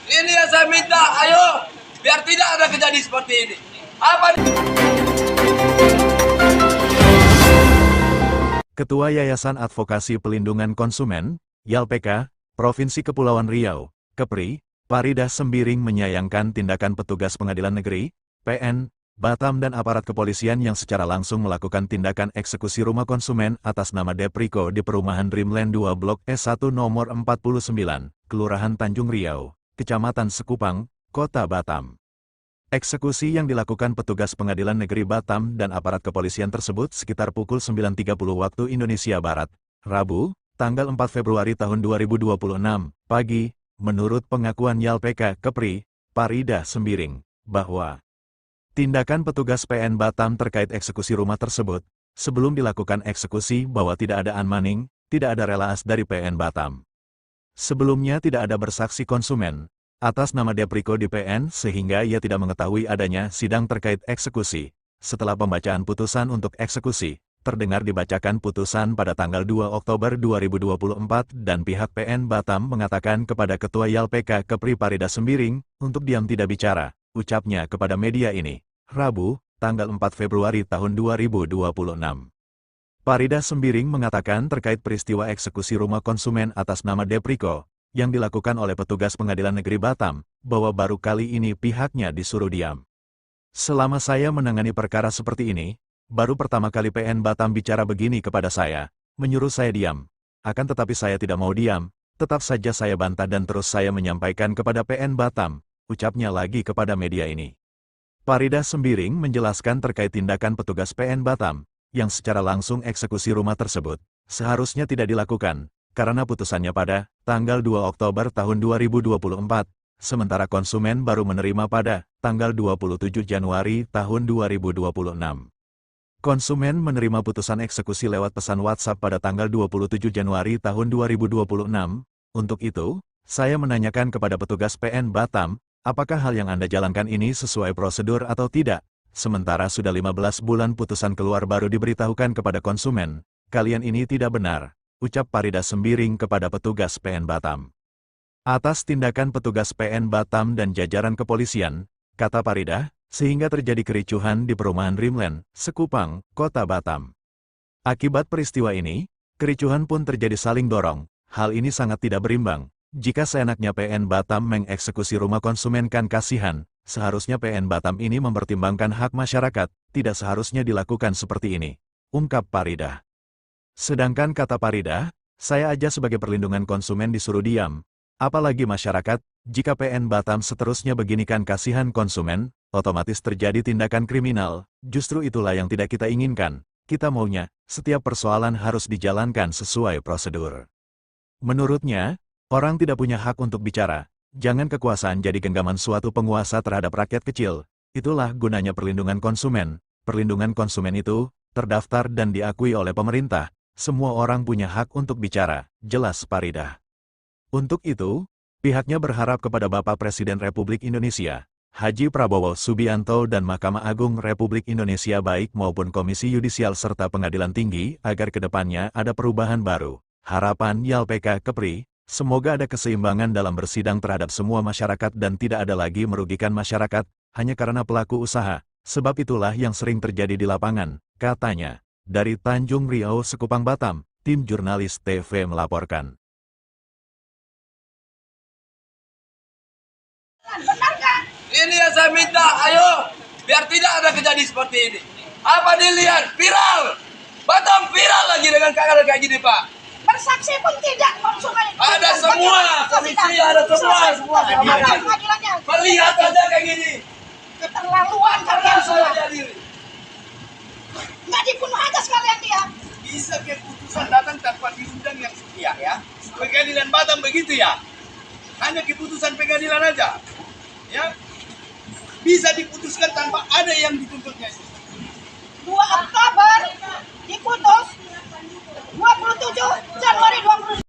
Ini yang saya minta, ayo, biar tidak ada kejadian seperti ini. Apa? Ketua Yayasan Advokasi Pelindungan Konsumen, YALPK, Provinsi Kepulauan Riau, Kepri, Paridah Sembiring menyayangkan tindakan petugas pengadilan negeri, PN, Batam dan aparat kepolisian yang secara langsung melakukan tindakan eksekusi rumah konsumen atas nama Depriko di perumahan Dreamland 2 Blok S1 nomor 49, Kelurahan Tanjung Riau, Kecamatan Sekupang, Kota Batam. Eksekusi yang dilakukan petugas pengadilan negeri Batam dan aparat kepolisian tersebut sekitar pukul 9.30 waktu Indonesia Barat, Rabu, tanggal 4 Februari tahun 2026, pagi, menurut pengakuan YALPK Kepri, Paridah Sembiring, bahwa tindakan petugas PN Batam terkait eksekusi rumah tersebut, sebelum dilakukan eksekusi bahwa tidak ada unmanning, tidak ada relaas dari PN Batam. Sebelumnya tidak ada bersaksi konsumen, atas nama Depriko di PN sehingga ia tidak mengetahui adanya sidang terkait eksekusi. Setelah pembacaan putusan untuk eksekusi, terdengar dibacakan putusan pada tanggal 2 Oktober 2024 dan pihak PN Batam mengatakan kepada Ketua YALPK Kepri Paridah Sembiring untuk diam tidak bicara, ucapnya kepada media ini, Rabu, tanggal 4 Februari tahun 2026. Paridah Sembiring mengatakan terkait peristiwa eksekusi rumah konsumen atas nama Depriko, yang dilakukan oleh petugas pengadilan negeri Batam, bahwa baru kali ini pihaknya disuruh diam. Selama saya menangani perkara seperti ini, baru pertama kali PN Batam bicara begini kepada saya, menyuruh saya diam. Akan tetapi saya tidak mau diam, tetap saja saya bantah dan terus saya menyampaikan kepada PN Batam, ucapnya lagi kepada media ini. Paridah Sembiring menjelaskan terkait tindakan petugas PN Batam, yang secara langsung eksekusi rumah tersebut, seharusnya tidak dilakukan, karena putusannya pada tanggal 2 Oktober tahun 2024, sementara konsumen baru menerima pada tanggal 27 Januari tahun 2026. Konsumen menerima putusan eksekusi lewat pesan WhatsApp pada tanggal 27 Januari tahun 2026. Untuk itu, saya menanyakan kepada petugas PN Batam, apakah hal yang Anda jalankan ini sesuai prosedur atau tidak? Sementara sudah 15 bulan putusan keluar baru diberitahukan kepada konsumen, kalian ini tidak benar, ucap Paridah Sembiring kepada petugas PN Batam. Atas tindakan petugas PN Batam dan jajaran kepolisian, kata Paridah, sehingga terjadi kericuhan di perumahan Dreamland, Sekupang, Kota Batam. Akibat peristiwa ini, kericuhan pun terjadi saling dorong. Hal ini sangat tidak berimbang. Jika seenaknya PN Batam mengeksekusi rumah konsumen kan kasihan, seharusnya PN Batam ini mempertimbangkan hak masyarakat, tidak seharusnya dilakukan seperti ini, ungkap Paridah. Sedangkan kata Paridah, saya aja sebagai perlindungan konsumen disuruh diam. Apalagi masyarakat, jika PN Batam seterusnya beginikan kasihan konsumen, otomatis terjadi tindakan kriminal. Justru itulah yang tidak kita inginkan. Kita maunya, setiap persoalan harus dijalankan sesuai prosedur. Menurutnya, orang tidak punya hak untuk bicara. Jangan kekuasaan jadi genggaman suatu penguasa terhadap rakyat kecil. Itulah gunanya perlindungan konsumen. Perlindungan konsumen itu terdaftar dan diakui oleh pemerintah. Semua orang punya hak untuk bicara, jelas Paridah. Untuk itu, pihaknya berharap kepada Bapak Presiden Republik Indonesia, Haji Prabowo Subianto dan Mahkamah Agung Republik Indonesia baik maupun Komisi Yudisial serta Pengadilan Tinggi agar kedepannya ada perubahan baru. Harapan YALPK Kepri, semoga ada keseimbangan dalam bersidang terhadap semua masyarakat dan tidak ada lagi merugikan masyarakat, hanya karena pelaku usaha. Sebab itulah yang sering terjadi di lapangan, katanya. Dari Tanjung Riau Sekupang Batam, tim jurnalis TV melaporkan. Ini yang saya minta, ayo, biar tidak ada kejadian seperti ini. Apa dilihat? Viral! Batam viral lagi dengan kakak kayak gini, Pak. Bersaksi pun tidak, konsumen. Ada semua, komisi ada semua. Pengadilannya. Melihat aja kayak gini. Keterlaluan kalian semua. Jadi Nggak dibunuh aja sekalian dia. bisa keputusan datang tanpa diundang yang sepihak ya. Pengadilan Batam begitu ya. Hanya keputusan pengadilan aja. Ya. Bisa diputuskan tanpa ada yang dituntutnya. 2 Oktober diputus, 27 Januari 20